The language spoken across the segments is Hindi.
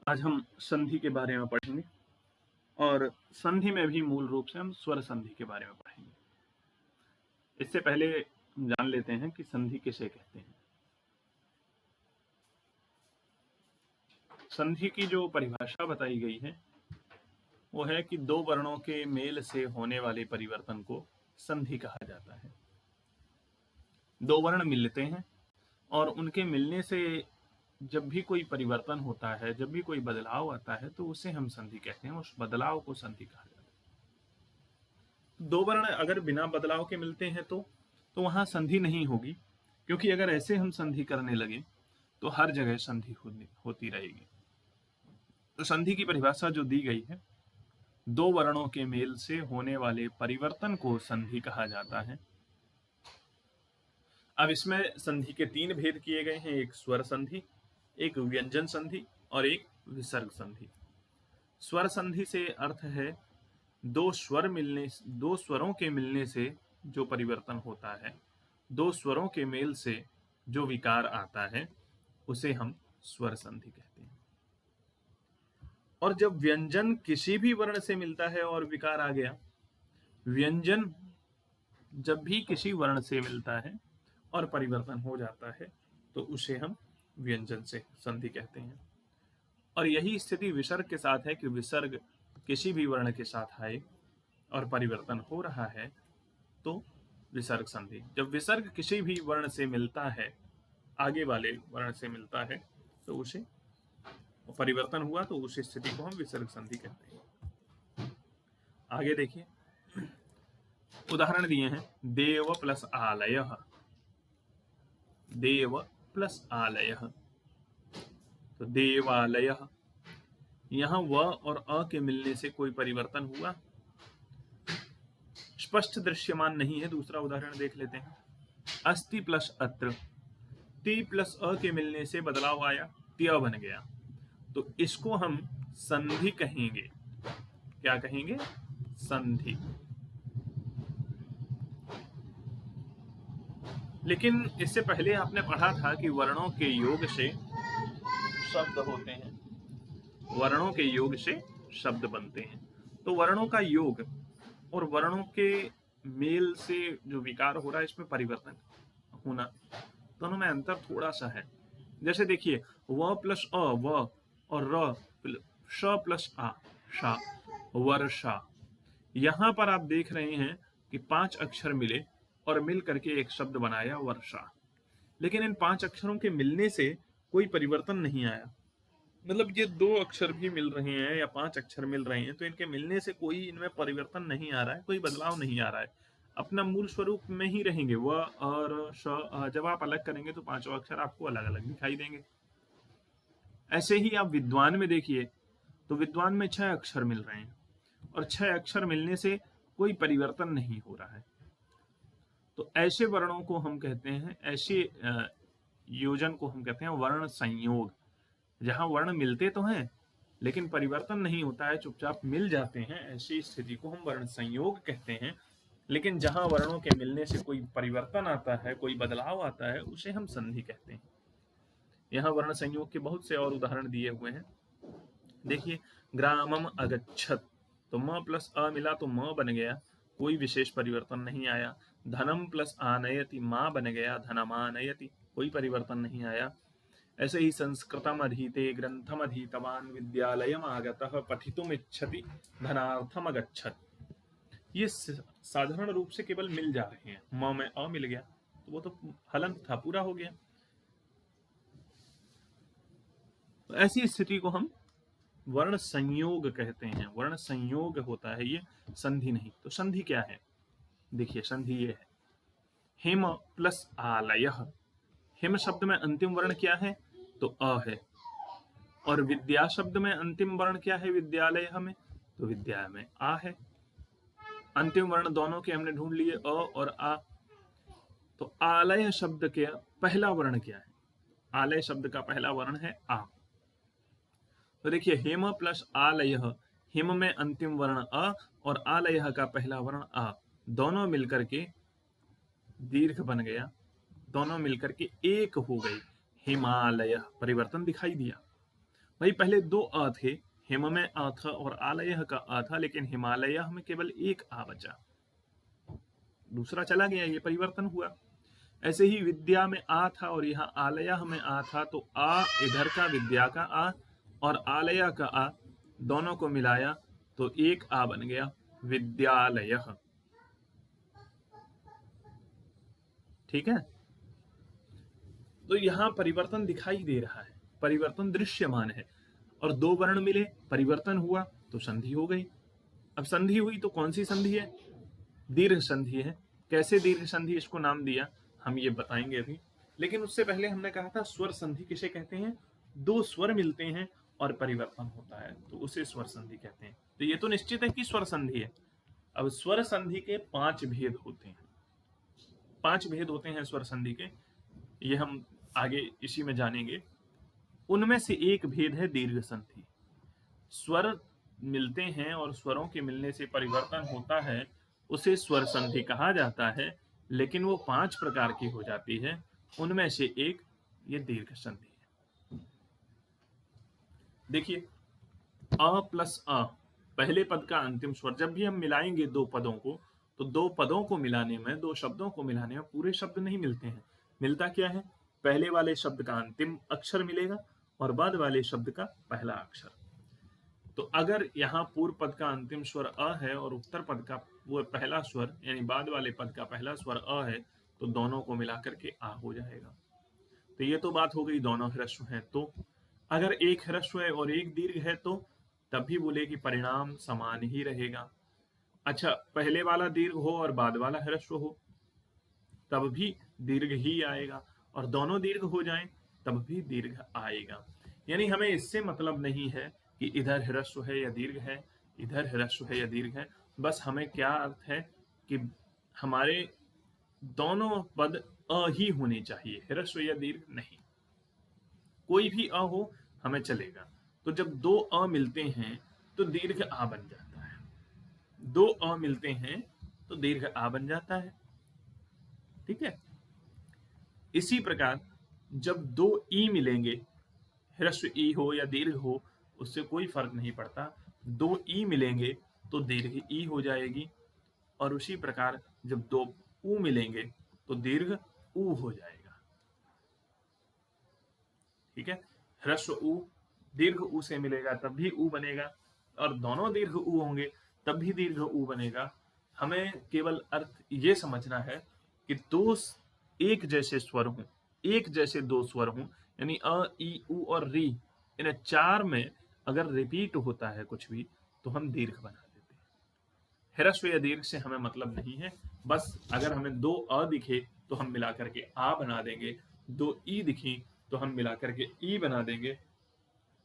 आज हम संधि के बारे में पढ़ेंगे और संधि में भी मूल रूप से हम स्वर संधि के बारे में पढ़ेंगे। इससे पहले हम जान लेते हैं कि संधि किसे कहते हैं। संधि की जो परिभाषा बताई गई है वो है कि दो वर्णों के मेल से होने वाले परिवर्तन को संधि कहा जाता है। दो वर्ण मिलते हैं और उनके मिलने से जब भी कोई परिवर्तन होता है, जब भी कोई बदलाव आता है, तो उसे हम संधि कहते हैं। उस बदलाव को संधि कहा जाता है। दो वर्ण अगर बिना बदलाव के मिलते हैं तो वहां संधि नहीं होगी, क्योंकि अगर ऐसे हम संधि करने लगे तो हर जगह संधि होती रहेगी। तो संधि की परिभाषा जो दी गई है, दो वर्णों के मेल से होने वाले परिवर्तन को संधि कहा जाता है। अब इसमें संधि के तीन भेद किए गए हैं, एक स्वर संधि, एक व्यंजन संधि और एक विसर्ग संधि। स्वर संधि से अर्थ है दो स्वरों के मिलने से जो परिवर्तन होता है, दो स्वरों के मेल से जो विकार आता है, उसे हम स्वर संधि कहते हैं। और जब व्यंजन किसी भी वर्ण से मिलता है और विकार आ गया, व्यंजन जब भी किसी वर्ण से मिलता है और परिवर्तन हो जाता है तो उसे हम व्यंजन से संधि कहते हैं। और यही स्थिति विसर्ग के साथ है कि विसर्ग किसी भी वर्ण के साथ आए और परिवर्तन हो रहा है तो विसर्ग संधि। जब विसर्ग किसी भी वर्ण से मिलता है, आगे वाले वर्ण से मिलता है, तो उसे परिवर्तन हुआ तो उस स्थिति को हम विसर्ग संधि कहते हैं। आगे देखिए, उदाहरण दिए हैं, देव प्लस आलय, देव प्लस आलय। तो देवालय, यहां व और अ के मिलने से कोई परिवर्तन हुआ, स्पष्ट दृश्यमान नहीं है। दूसरा उदाहरण देख लेते हैं, अस्ति प्लस अत्र, ति प्लस अ के मिलने से बदलाव आया, त्य बन गया, तो इसको हम संधि कहेंगे। क्या कहेंगे? संधि। लेकिन इससे पहले आपने पढ़ा था कि वर्णों के योग से शब्द होते हैं, वर्णों के योग से शब्द बनते हैं। तो वर्णों का योग और वर्णों के मेल से जो विकार हो रहा है, इसमें परिवर्तन होना, दोनों में अंतर थोड़ा सा है। जैसे देखिए, व प्लस अ व और र श प्लस आ शा, वर्षा। यहां पर आप देख रहे हैं कि 5 अक्षर मिले और मिल करके एक शब्द बनाया वर्षा। लेकिन इन 5 अक्षरों के मिलने से कोई परिवर्तन नहीं आया। मतलब ये 2 अक्षर भी मिल रहे हैं या 5 अक्षर मिल रहे हैं, तो इनके मिलने से कोई इनमें परिवर्तन नहीं आ रहा है, कोई बदलाव नहीं आ रहा है, अपना मूल स्वरूप में ही रहेंगे। व और श, जब आप अलग करेंगे तो 5 अक्षर आपको अलग अलग दिखाई देंगे। ऐसे ही आप विद्वान में देखिए, तो विद्वान में 6 अक्षर मिल रहे हैं और 6 अक्षर मिलने से कोई परिवर्तन नहीं हो रहा है। तो ऐसे वर्णों को हम कहते हैं, ऐसे योजन को हम कहते हैं वर्ण संयोग। जहां वर्ण मिलते तो हैं लेकिन परिवर्तन नहीं होता है, चुपचाप मिल जाते हैं, ऐसी स्थिति को हम वर्ण संयोग कहते हैं। लेकिन जहां वर्णों के मिलने से कोई परिवर्तन आता है, कोई बदलाव आता है, उसे हम संधि कहते हैं। यहाँ वर्ण संयोग के बहुत से और उदाहरण दिए हुए हैं। देखिए, ग्रामम अगच्छत, तो म प्लस अ मिला तो म बन गया, कोई विशेष परिवर्तन नहीं आया। धनम प्लस आनयति, मां बन गया, धनमानयति, कोई परिवर्तन नहीं आया। ऐसे ही संस्कृतम अधीते ग्रंथम अधीतवान विद्यालयम आगतः पठितुम इच्छति धनार्थम अगच्छत। ये साधारण रूप से केवल मिल जा रहे हैं, म में अ मिल गया तो वो तो हलंत था, पूरा हो गया। तो ऐसी स्थिति को हम वर्ण संयोग कहते हैं। वर्ण संयोग होता है ये, संधि नहीं। तो संधि क्या है? देखिए, संधि ये है, हिम प्लस आलय। हिम शब्द में अंतिम वर्ण क्या है? तो अ है। और विद्या शब्द में अंतिम वर्ण क्या है? विद्यालय में, तो विद्या में आ है। अंतिम वर्ण दोनों के हमने ढूंढ लिए, अ और आ। तो आलय शब्द के पहला वर्ण क्या है? आलय शब्द का पहला वर्ण है आ। तो देखिए, हेम प्लस आलय, हिम में अंतिम वर्ण अ और आलय का पहला वर्ण आ, दोनों मिलकर के दीर्घ बन गया, दोनों मिलकर के एक हो गई, हिमालय। परिवर्तन दिखाई दिया। भाई पहले दो अ थे, हिम में अ था और आलयः का अ था, लेकिन हिमालय में केवल एक आ बचा, दूसरा चला गया, ये परिवर्तन हुआ। ऐसे ही विद्या में आ था और यहाँ आलयः में आ था, तो आ इधर का विद्या का आ और आलय का आ दोनों को मिलाया तो एक आ बन गया, विद्यालयः। ठीक है, तो यहाँ परिवर्तन दिखाई दे रहा है, परिवर्तन दृश्यमान है। और दो वर्ण मिले, परिवर्तन हुआ तो संधि हो गई। अब संधि हुई तो कौन सी संधि है? दीर्घ संधि है। कैसे दीर्घ संधि इसको नाम दिया हम ये बताएंगे अभी, लेकिन उससे पहले हमने कहा था स्वर संधि किसे कहते हैं? दो स्वर मिलते हैं और परिवर्तन होता है तो उसे स्वर संधि कहते हैं। तो ये तो निश्चित है कि स्वर संधि है। अब स्वर संधि के 5 भेद होते हैं, 5 भेद होते हैं स्वर संधि के, ये हम आगे इसी में जानेंगे। उनमें से एक भेद है दीर्घ संधि। स्वर मिलते हैं और स्वरों के मिलने से परिवर्तन होता है, उसे स्वर संधि कहा जाता है, लेकिन वो 5 प्रकार की हो जाती है, उनमें से एक ये दीर्घ संधि है। देखिए, अ प्लस अ, पहले पद का अंतिम स्वर, जब भी हम मिलाएंगे दो पदों को, तो दो पदों को मिलाने में, दो शब्दों को मिलाने में पूरे शब्द नहीं मिलते हैं। मिलता क्या है? पहले वाले शब्द का अंतिम अक्षर मिलेगा और बाद वाले शब्द का पहला अक्षर। तो अगर यहाँ पूर्व पद का अंतिम स्वर अ है और उत्तर पद का वो पहला स्वर यानी बाद वाले पद का पहला स्वर अ है, तो दोनों को मिलाकर के आ हो जाएगा। तो ये तो बात हो गई दोनों ह्रस्व हैं। तो अगर एक ह्रस्व है और एक दीर्घ है तो तब भी बोले कि परिणाम समान ही रहेगा। अच्छा, पहले वाला दीर्घ हो और बाद वाला ह्रस्व हो तब भी दीर्घ ही आएगा, और दोनों दीर्घ हो जाएं तब भी दीर्घ आएगा। यानी हमें इससे मतलब नहीं है कि इधर ह्रस्व है या दीर्घ है, इधर ह्रस्व है या दीर्घ है। बस हमें क्या अर्थ है कि हमारे दोनों पद अ ही होने चाहिए, ह्रस्व या दीर्घ नहीं। कोई भी अ हो हमें चलेगा। तो जब दो अ मिलते हैं तो दीर्घ आ बन जाता है, दो अ मिलते हैं तो दीर्घ आ बन जाता है। ठीक है, इसी प्रकार जब दो ई मिलेंगे, ह्रस्व ई हो या दीर्घ हो उससे कोई फर्क नहीं पड़ता, दो ई मिलेंगे तो दीर्घ ई हो जाएगी। और उसी प्रकार जब दो ऊ मिलेंगे तो दीर्घ ऊ हो जाएगा। ठीक है, ह्रस्व ऊ दीर्घ ऊ से मिलेगा तब भी ऊ बनेगा, और दोनों दीर्घ ऊ होंगे तब भी दीर्घ ऊ बनेगा। हमें केवल अर्थ ये समझना है कि दो एक जैसे स्वर हों, एक जैसे दो स्वर हों, यानी अ ई उ और री, इन चार में अगर रिपीट होता है कुछ भी तो हम दीर्घ बना देते हैं। ह्रस्व या दीर्घ से हमें मतलब नहीं है, बस अगर हमें दो अ दिखे तो हम मिला करके आ बना देंगे, दो ई दिखी तो हम मिला करके ई बना देंगे,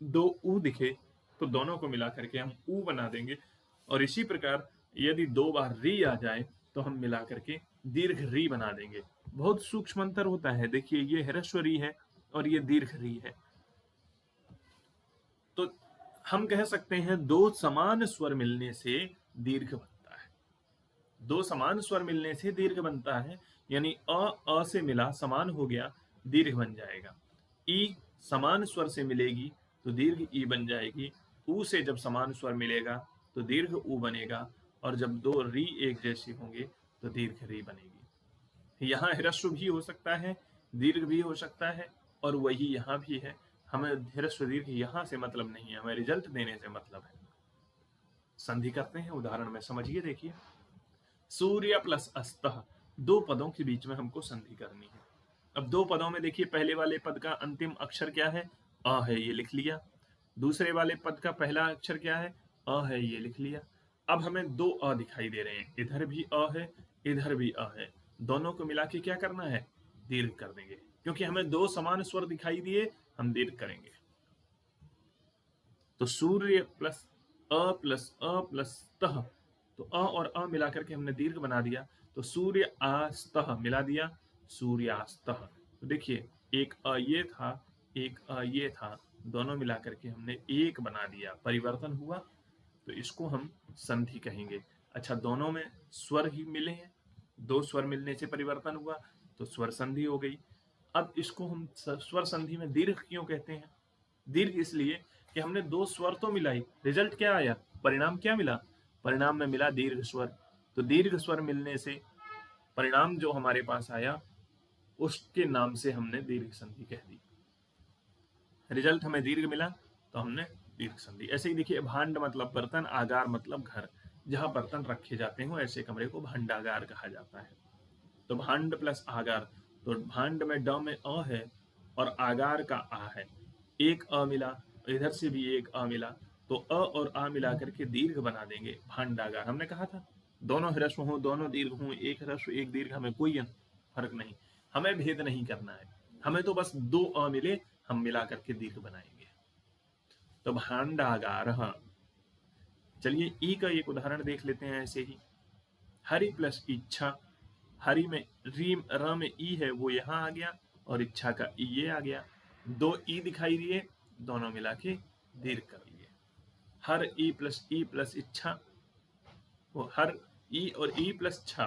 दो ऊ दिखे तो दोनों को मिला करके हम ऊ बना देंगे। और इसी प्रकार यदि दो बार री आ जाए तो हम मिला करके दीर्घ री बना देंगे। बहुत सूक्ष्म अंतर होता है। देखिए, ये ह्रस्व री है और ये दीर्घ री है। तो हम कह सकते हैं दो समान स्वर मिलने से दीर्घ बनता है, दो समान स्वर मिलने से दीर्घ बनता है। यानी अ से मिला समान हो गया, दीर्घ बन जाएगा। ई समान स्वर से मिलेगी तो दीर्घ ई बन जाएगी। ऊ से जब समान स्वर मिलेगा तो दीर्घ ऊ बनेगा, और जब दो री एक जैसी होंगे तो दीर्घ री बनेगी। यहाँ ह्रस्व भी हो सकता है, दीर्घ भी हो सकता है, और वही यहाँ भी है। हमें ह्रस्व दीर्घ यहाँ से मतलब नहीं है, हमें रिजल्ट देने से मतलब है। संधि करते हैं उदाहरण में, समझिए। देखिए, सूर्य प्लस अस्तः, दो पदों के बीच में हमको संधि करनी है। अब दो पदों में देखिए, पहले वाले पद का अंतिम अक्षर क्या है? अ है, ये लिख लिया। दूसरे वाले पद का पहला अक्षर क्या है? अ है, ये लिख लिया। अब हमें दो अ दिखाई दे रहे हैं, इधर भी अ है, इधर भी अ है। दोनों को मिला के क्या करना है? दीर्घ कर देंगे, क्योंकि हमें दो समान स्वर दिखाई दिए, हम दीर्घ करेंगे। तो सूर्य प्लस अ प्लस तह, तो अ और अ मिलाकर के हमने दीर्घ बना दिया, तो सूर्य आस्तः मिला दिया, सूर्यास्तः। तो देखिए, एक अ ये था, एक अ ये था, दोनों मिलाकर के हमने एक बना दिया, परिवर्तन हुआ, तो इसको हम संधि कहेंगे। अच्छा, दोनों में स्वर ही मिले हैं, दो स्वर मिलने से परिवर्तन हुआ तो स्वर संधि हो गई। अब इसको हम स्वर संधि में दीर्घ क्यों कहते हैं? दीर्घ इसलिए कि हमने दो स्वर तो मिलाई, रिजल्ट क्या आया, परिणाम क्या मिला, परिणाम में मिला दीर्घ स्वर। तो दीर्घ स्वर मिलने से परिणाम जो हमारे पास आया उसके नाम से हमने दीर्घ संधि कह दी। रिजल्ट हमें दीर्घ मिला तो हमने दीर्घ संधि। ऐसे ही देखिए, भांड मतलब बर्तन, आगार मतलब घर, जहां बर्तन रखे जाते हो ऐसे कमरे को भांडागार कहा जाता है। तो भांड प्लस आगार, तो भांड में ड में अ है और आगार का आ है, एक अ मिला, इधर से भी एक अ मिला, तो अ और आ मिला करके दीर्घ बना देंगे भांडागार। हमने कहा था दोनों ह्रस्व हो दोनों दीर्घ हो, एक ह्रस्व एक दीर्घ, हमें कोई फर्क नहीं, हमें भेद नहीं करना है, हमें तो बस दो अ मिले हम मिला करके दीर्घ बनाएंगे। तो भांडागार। चलिए ई का एक उदाहरण देख लेते हैं। ऐसे ही हरि प्लस इच्छा, हरि में री र में ई है वो यहाँ आ गया और इच्छा का ई ये आ गया, दो ई दिखाई दिए, दोनों मिला के दीर्घ कर लिए। हर ई प्लस इच्छा, वो हर ई और ई प्लस छा,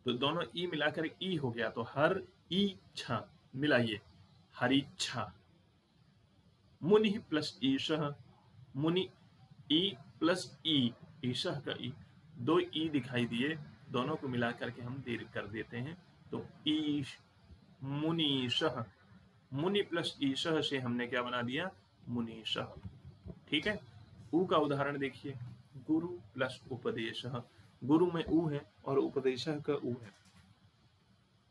तो दोनों ई मिलाकर ई हो गया, तो हर ई छा, मिलाइए हरिच्छा। मुनि प्लस ईशः, मुनि ई प्लस ई, ईशः का ई, दो ई दिखाई दिए, दोनों को मिला करके हम दीर्घ कर देते हैं, तो ईश, मुनीशः। मुनि प्लस ईशः से हमने क्या बना दिया, मुनीशः। ठीक है। ऊ का उदाहरण देखिए, गुरु प्लस उपदेशः, गुरु में ऊ है और उपदेशः का ऊ है,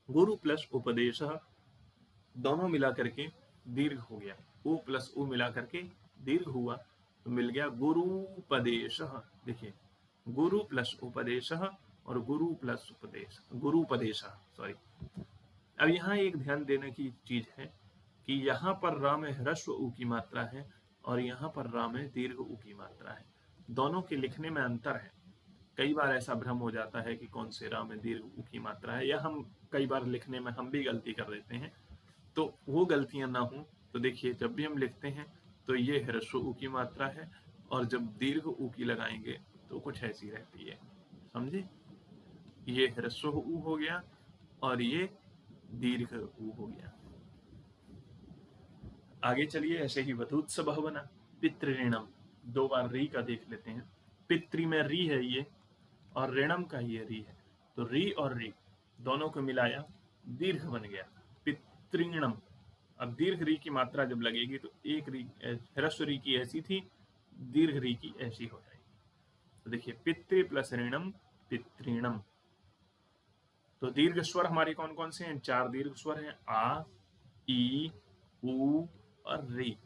गुरु प्लस उपदेशः, दोनों मिला करके दीर्घ हो गया, ऊ प्लस ऊ मिला करके दीर्घ हुआ, तो मिल गया गुरुपदेशः। देखिए, गुरु प्लस उपदेशः और गुरु प्लस उपदेश, गुरुपदेशः, सॉरी। अब यहाँ एक ध्यान देने की चीज है कि यहाँ पर रा में ह्रस्व ऊ की मात्रा है और यहाँ पर रा में दीर्घ ऊ की मात्रा है, दोनों के लिखने में अंतर है। कई बार ऐसा भ्रम हो जाता है कि कौन से रा में दीर्घ ऊ की मात्रा है, या हम कई बार लिखने में हम भी गलती कर देते हैं, तो वो गलतियां ना हो। तो देखिए, जब भी हम लिखते हैं तो ये ह्रस्व ऊ की मात्रा है और जब दीर्घ ऊ की लगाएंगे तो कुछ ऐसी रहती है, समझे। ये ह्रस्व ऊ हो गया और ये दीर्घ ऊ हो गया। आगे चलिए, ऐसे ही वधूत्स भवना, पितृऋणम, दो बार री का देख लेते हैं। पितृ में री है ये और ऋणम का ये री है, तो री और री दोनों को मिलाया दीर्घ बन गया पितृणम। अब दीर्घ री की मात्रा जब लगेगी तो एक री, ह्रस्व री की ऐसी थी, दीर्घ री की ऐसी हो जाएगी। तो देखिए, पितृ प्लस ऋणम, पितृणम। तो दीर्घ स्वर हमारे कौन कौन से हैं, चार दीर्घ स्वर हैं, आ, ई, उ और री।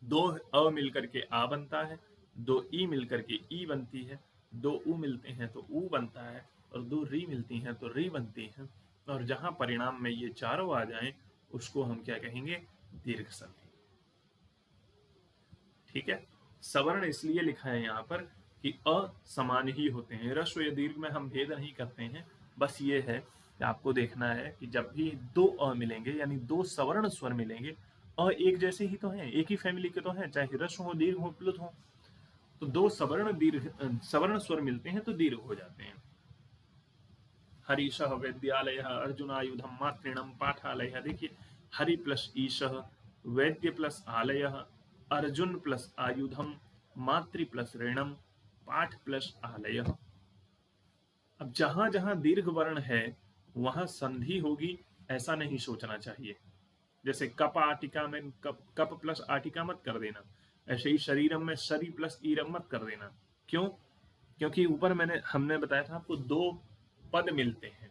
दो अ मिलकर के आ बनता है, दो ई मिलकर के ई बनती है, दो उ मिलते हैं तो उ बनता है और दो री मिलती हैं तो री बनती है। और जहां परिणाम में ये चारों आ जाएं उसको हम क्या कहेंगे, दीर्घ संधि। ठीक है। सवर्ण इसलिए लिखा है यहाँ पर कि अ समान ही होते हैं, ह्रस्व या दीर्घ में हम भेद नहीं करते हैं। बस ये है कि आपको देखना है कि जब भी दो अ मिलेंगे यानी दो सवर्ण स्वर मिलेंगे, अ एक जैसे ही तो हैं, एक ही फैमिली के तो हैं, चाहे ह्रस्व हो दीर्घ हो प्लुत हो, तो दो सवर्ण दीर्घ सवर्ण स्वर मिलते हैं तो दीर्घ हो जाते हैं। हरीशः वैद्यालयः, अर्जुनायुधम मातृणम पाठालयः। देखिए, हरि प्लस ईशः, वैद्य प्लस आलयः, अर्जुन प्लस आयुधम, मातृ प्लस ऋणम, पाठ प्लस आलयः। अब जहां जहां दीर्घ वर्ण है वहां संधि होगी ऐसा नहीं सोचना चाहिए। जैसे कप आटिका में कप प्लस आटिका मत कर देना, ऐसे ही शरीरम में शरी प्लस ईरम मत कर देना। क्यों? क्योंकि ऊपर हमने बताया था आपको दो पद मिलते हैं।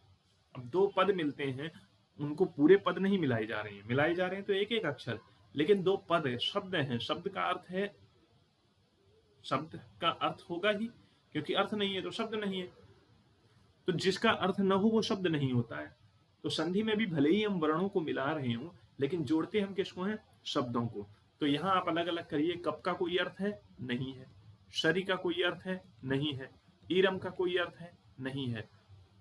अब दो पद मिलते हैं, उनको पूरे पद नहीं मिलाए जा रहे हैं, मिलाए जा रहे हैं तो एक एक अक्षर, लेकिन दो पद है, शब्द हैं, शब्द का अर्थ है, शब्द का अर्थ होगा ही, क्योंकि अर्थ नहीं है तो शब्द नहीं है, तो जिसका अर्थ न हो वो शब्द नहीं होता है। तो संधि में भी भले ही हम वर्णों को मिला रहे हों, लेकिन जोड़ते हम किसको हैं, शब्दों को। तो यहाँ आप अलग अलग करिए, कप का कोई अर्थ है, नहीं है, शरी का कोई अर्थ है, नहीं है, ईरम का कोई अर्थ है, नहीं है।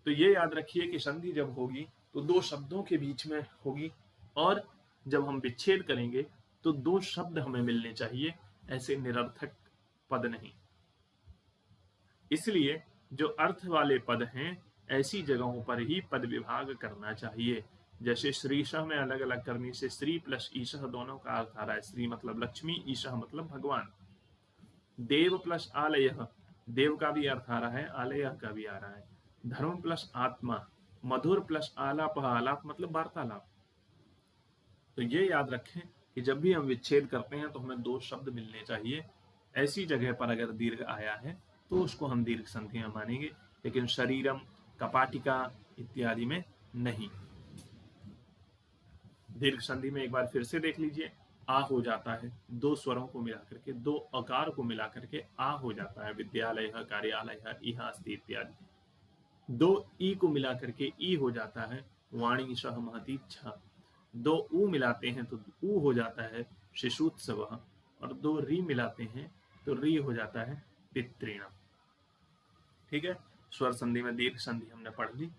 तो ये याद रखिए कि संधि जब होगी तो दो शब्दों के बीच में होगी, और जब हम विच्छेद करेंगे तो दो शब्द हमें मिलने चाहिए, ऐसे निरर्थक पद नहीं। इसलिए जो अर्थ वाले पद हैं ऐसी जगहों पर ही पद विभाग करना चाहिए। जैसे श्रीशः में अलग अलग करने से श्री प्लस ईशः दोनों का अर्थ आ रहा है। श्री मतलब लक्ष्मी, ईशः मतलब भगवान। देव प्लस आलयः, देव का भी अर्थ आ रहा है, आलयः का भी आ रहा है। धर्म प्लस आत्मा, मधुर प्लस आलाप, आलाप मतलब वार्तालाप। तो ये याद रखें कि जब भी हम विच्छेद करते हैं तो हमें दो शब्द मिलने चाहिए। ऐसी जगह पर अगर दीर्घ आया है तो उसको हम दीर्घ संधियां मानेंगे, लेकिन शरीरम, कपाटिका इत्यादि में नहीं। दीर्घ संधि में एक बार फिर से देख लीजिए, आ हो जाता है, दो स्वरों को मिलाकर के, दो अकार को मिलाकर के आ हो जाता है। विद्यालय, कार्यालय, इह अस्ति इत्यादि। दो ई को मिलाकर के ई हो जाता है, वाणी सह महती इच्छा। दो ऊ मिलाते हैं तो ऊ हो जाता है, शिशुत्सव। और दो री मिलाते हैं तो री हो जाता है, पितृण। ठीक है, स्वर संधि में दीर्घ संधि हमने पढ़ ली।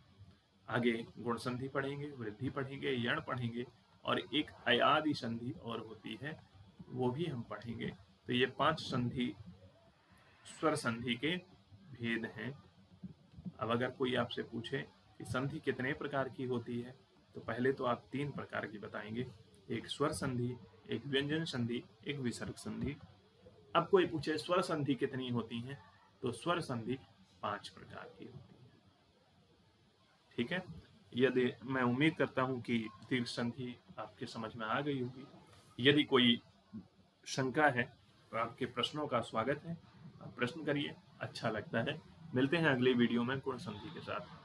आगे गुण संधि पढ़ेंगे, वृद्धि पढ़ेंगे, यण पढ़ेंगे, और एक अयादि संधि और होती है, वो भी हम पढ़ेंगे। तो ये 5 संधि स्वर संधि के भेद हैं। अब अगर कोई आपसे पूछे कि संधि कितने प्रकार की होती है, तो पहले तो आप 3 प्रकार की बताएंगे, एक स्वर संधि, एक व्यंजन संधि, एक विसर्ग संधि। अब कोई पूछे स्वर संधि कितनी होती हैं, तो स्वर संधि 5 प्रकार की होती है। ठीक है, यदि मैं उम्मीद करता हूं कि दीर्घ संधि आपके समझ में आ गई होगी। यदि कोई शंका है तो आपके प्रश्नों का स्वागत है, आप प्रश्न करिए, अच्छा लगता है। मिलते हैं अगली वीडियो में गुण संधि के साथ।